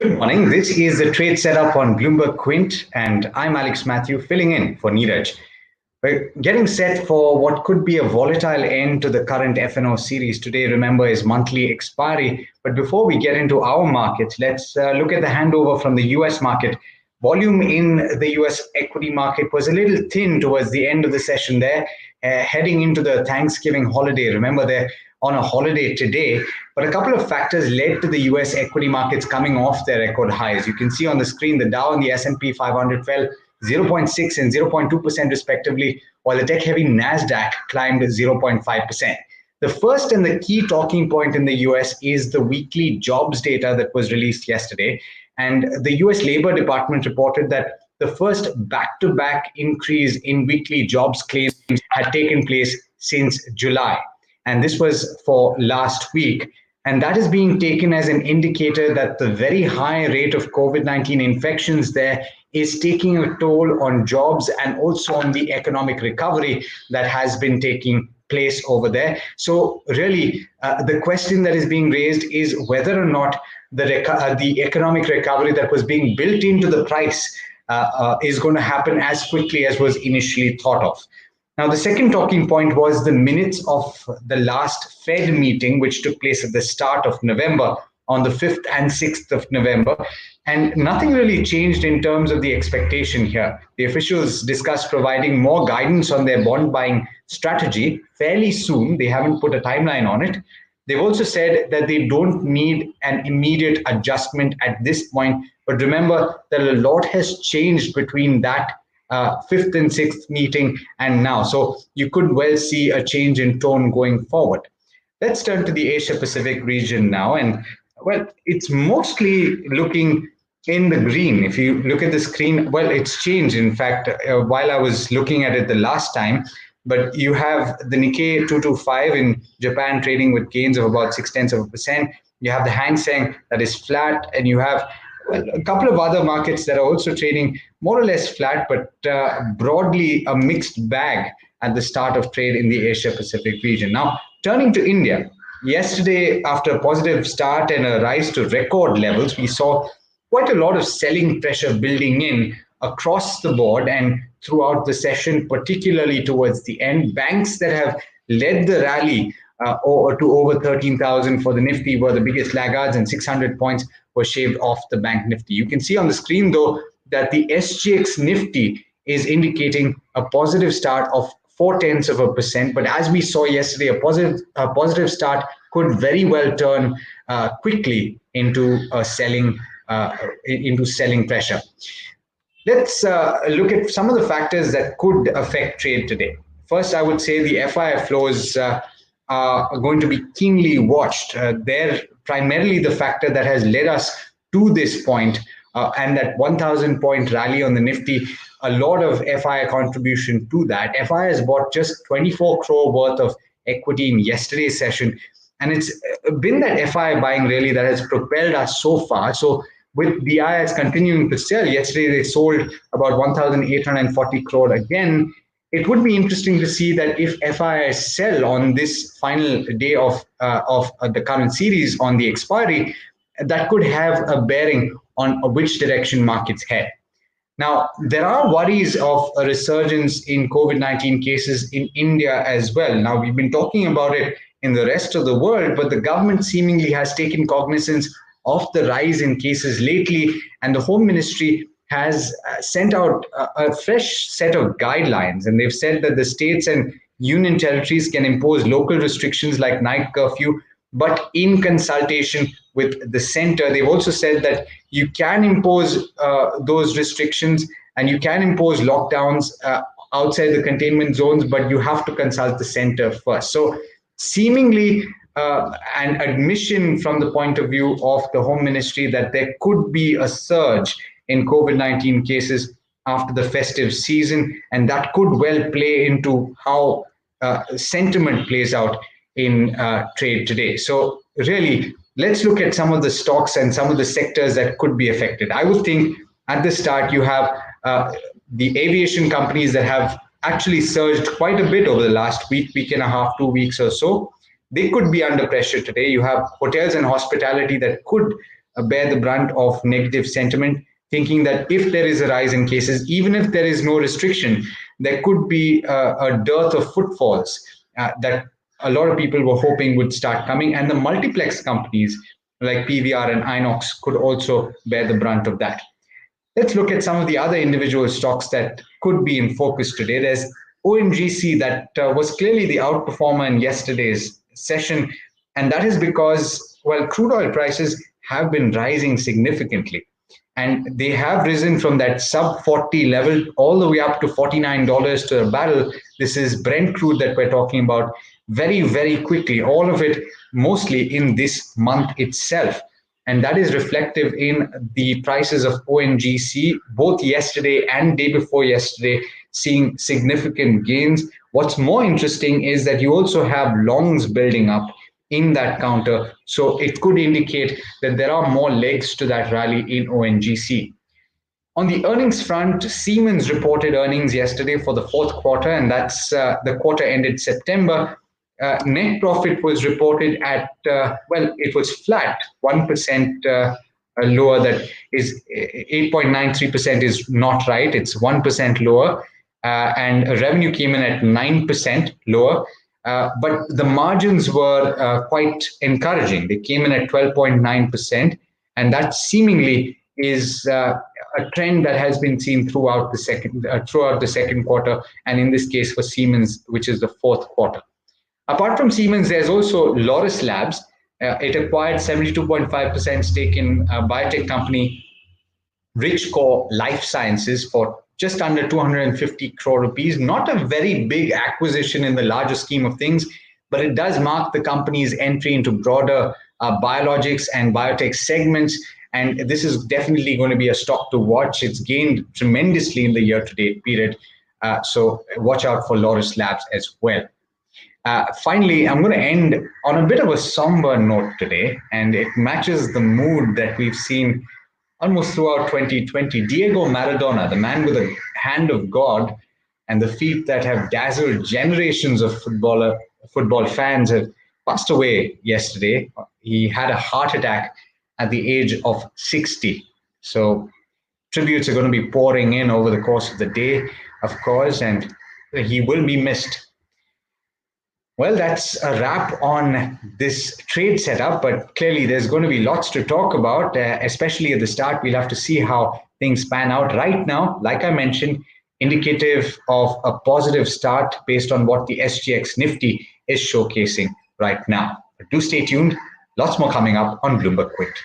Good morning. This is the trade setup on BloombergQuint, and I'm Mathew, filling in for Neeraj. We're getting set for what could be a volatile end to the current FNO series. Today, remember, is monthly expiry. But before we get into our markets, let's look at the handover from the US market. Volume in the US equity market was a little thin towards the end of the session there, heading into the Thanksgiving holiday. Remember, they're on a holiday today, but a couple of factors led to the US equity markets coming off their record highs. You can see on the screen the Dow and the S&P 500 fell 0.6 and 0.2% respectively, while the tech-heavy Nasdaq climbed 0.5%. The first and the key talking point in the US is the weekly jobs data that was released yesterday. And the US Labor Department reported that the first back-to-back increase in weekly jobs claims had taken place since July. And this was for last week. And that is being taken as an indicator that the very high rate of COVID-19 infections there is taking a toll on jobs and also on the economic recovery that has been taking place over there. So really, the question that is being raised is whether or not the economic recovery that was being built into the price is going to happen as quickly as was initially thought of. Now, the second talking point was the minutes of the last Fed meeting, which took place at the start of November, on the 5th and 6th of November. And nothing really changed in terms of the expectation here. The officials discussed providing more guidance on their bond buying strategy fairly soon. They haven't put a timeline on it. They've also said that they don't need an immediate adjustment at this point. But remember that a lot has changed between that fifth and sixth meeting and now. So you could well see a change in tone going forward. Let's turn to the Asia Pacific region now. And well, it's mostly looking in the green. If you look at the screen, well, it's changed. In fact, while I was looking at it the last time, but you have the Nikkei 225 in Japan trading with gains of about 0.6%. You have the Hang Seng that is flat, and you have a couple of other markets that are also trading more or less flat, but broadly a mixed bag at the start of trade in the Asia Pacific region. Now, turning to India, yesterday, after a positive start and a rise to record levels, we saw quite a lot of selling pressure building in across the board and throughout the session, particularly towards the end. Banks that have led the rally to over 13,000 for the Nifty were the biggest laggards, and 600 points were shaved off the Bank Nifty. You can see on the screen, though, that the SGX Nifty is indicating a positive start of 0.4%. But as we saw yesterday, a positive start could very well turn quickly into selling pressure. Let's look at some of the factors that could affect trade today. First, I would say the FII flows are going to be keenly watched. They're primarily the factor that has led us to this point, and that 1,000 point rally on the Nifty, a lot of FII contribution to that. FII has bought just 24 crore worth of equity in yesterday's session, and it's been that FII buying really that has propelled us so far. So with BIs continuing to sell, yesterday they sold about 1,840 crore again. It would be interesting to see that if FIIs sell on this final day of the current series on the expiry, that could have a bearing on which direction markets head. Now, there are worries of a resurgence in COVID-19 cases in India as well. Now, we've been talking about it in the rest of the world, but the government seemingly has taken cognizance of the rise in cases lately, and the Home Ministry has sent out a fresh set of guidelines, and they've said that the states and union territories can impose local restrictions like night curfew, but in consultation with the center. They've also said that you can impose those restrictions and you can impose lockdowns outside the containment zones, but you have to consult the center first. So seemingly an admission from the point of view of the Home Ministry that there could be a surge in COVID-19 cases after the festive season, and that could well play into how sentiment plays out in trade today. So really, let's look at some of the stocks and some of the sectors that could be affected. I would think at the start you have the aviation companies that have actually surged quite a bit over the last week and a half, 2 weeks or so. They could be under pressure today. You have hotels and hospitality that could bear the brunt of negative sentiment, thinking that if there is a rise in cases, even if there is no restriction, there could be a dearth of footfalls that a lot of people were hoping would start coming. And the multiplex companies like PVR and Inox could also bear the brunt of that. Let's look at some of the other individual stocks that could be in focus today. There's ONGC that was clearly the outperformer in yesterday's session. And that is because, well, crude oil prices have been rising significantly. And they have risen from that sub 40 level all the way up to $49 to a barrel. This is Brent crude that we're talking about, very, very quickly. All of it mostly in this month itself. And that is reflective in the prices of ONGC, both yesterday and day before yesterday, seeing significant gains. What's more interesting is that you also have longs building up in that counter. So it could indicate that there are more legs to that rally in ONGC. On the earnings front, Siemens reported earnings yesterday for the fourth quarter, and that's the quarter ended September. Net profit was reported at, well, it was flat, 1% lower. That is 8.93% is not right. It's 1% lower. And revenue came in at 9% lower. But the margins were quite encouraging. They came in at 12.9%. And that seemingly is a trend that has been seen throughout the second quarter. And in this case for Siemens, which is the fourth quarter. Apart from Siemens, there's also Loris Labs. It acquired 72.5% stake in biotech company Richcore Life Sciences for just under 250 crore rupees. Not a very big acquisition in the larger scheme of things, but it does mark the company's entry into broader biologics and biotech segments. And this is definitely going to be a stock to watch. It's gained tremendously in the year-to-date period. So watch out for Loris Labs as well. Finally, I'm going to end on a bit of a somber note today, and it matches the mood that we've seen almost throughout 2020. Diego Maradona, the man with the hand of God and the feet that have dazzled generations of football fans, have passed away yesterday. He had a heart attack at the age of 60. So tributes are going to be pouring in over the course of the day, of course, and he will be missed. Well, that's a wrap on this trade setup, but clearly there's going to be lots to talk about, especially at the start. We'll have to see how things pan out. Right now, like I mentioned, indicative of a positive start based on what the SGX Nifty is showcasing right now. But do stay tuned. Lots more coming up on BloombergQuint.